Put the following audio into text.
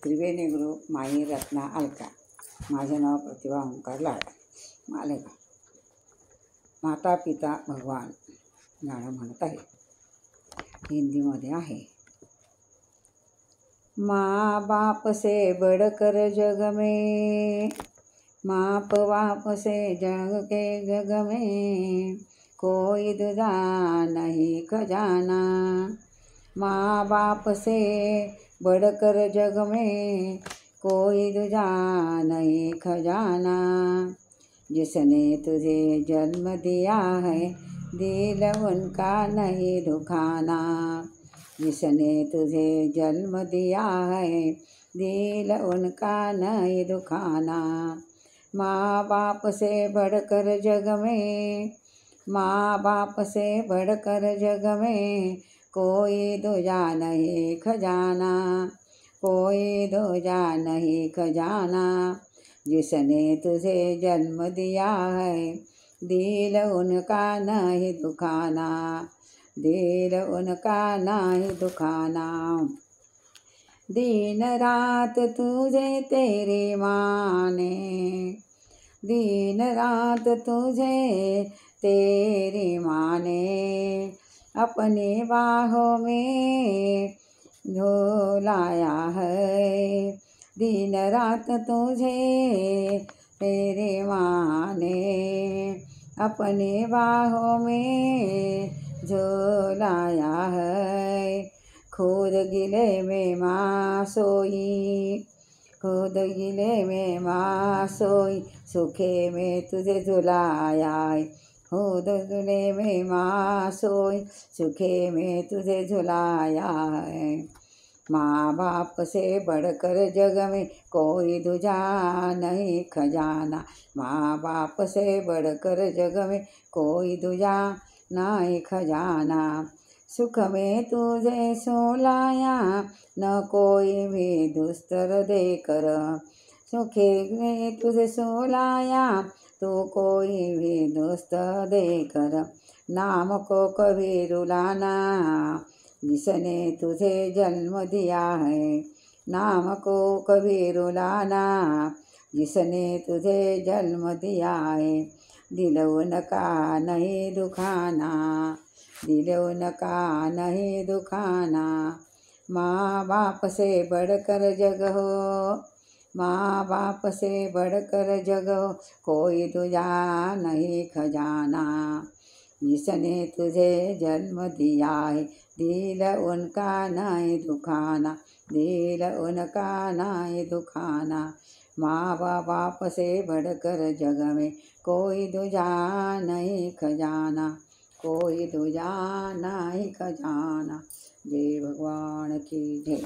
त्रिवेणी group माई रत्ना अलका। माझे नाव प्रतिभा ओंकार लाड। मालेगाव। माता पिता भगवान गाणं म्हणत आहे, हिंदीमध्ये आहे। माँ बाप से बढ़कर जग में, माप बाप से जग के जग में कोई दूजा नहीं खजाना। माँ बाप से बढ़कर जग में कोई दूजा नहीं खजाना। जिसने तुझे जन्म दिया है दिल उनका नहीं दुखाना। जिसने तुझे जन्म दिया है दिल उनका नहीं दुखाना। माँ बाप से बढ़कर जग में, माँ बाप से बढ़कर जग में कोई दूजा नहीं खजाना। कोई दूजा नहीं खजाना। जिसने तुझे जन्म दिया है दिल उनका नहीं दुखाना। दिल उनका नहीं दुखाना। दिन रात तुझे तेरी माँ ने, दिन रात तुझे तेरी माँ ने अपनी बाहों में झुलाया है। दिन रात तुझे तेरी माँ ने अपनी बाहों में झुलाया है। खुद गिले में माँ सोई, खुद गिले में माँ सोई सूखे में तुझे झुलाया है। खुद गिले में माँ सोई सूखे में तुझे झुलाया है। माँ बाप से बढ़कर जग में कोई दूजा नहीं खजाना। माँ बाप से बढ़कर जग में कोई दूजा नहीं खजाना। सुख में तुझे सुलाया न कोई भी दुस्तर देकर। सुखे में तुझे सुलाया तो कोई भी दोस्त देकर। नाम को कभी रुलाना जिसने तुझे जन्म दिया है। नाम को कभी रुलाना जिसने तुझे जन्म दिया है। दिल उनका नहीं दुखाना। दिल उनका नहीं दुखाना। माँ बाप से बढ़कर जग हो, माँ बाप से बढ़कर जग हो कोई दूजा नहीं खजाना। जिसने तुझे जन्म दिया है दिल उनका नहीं दुखाना। दिल उनका नहीं दुखाना। माँ बाप से बढ़कर जग में कोई दूजा नहीं खजाना। कोई दूजा नहीं खजाना। जय भगवान की जय।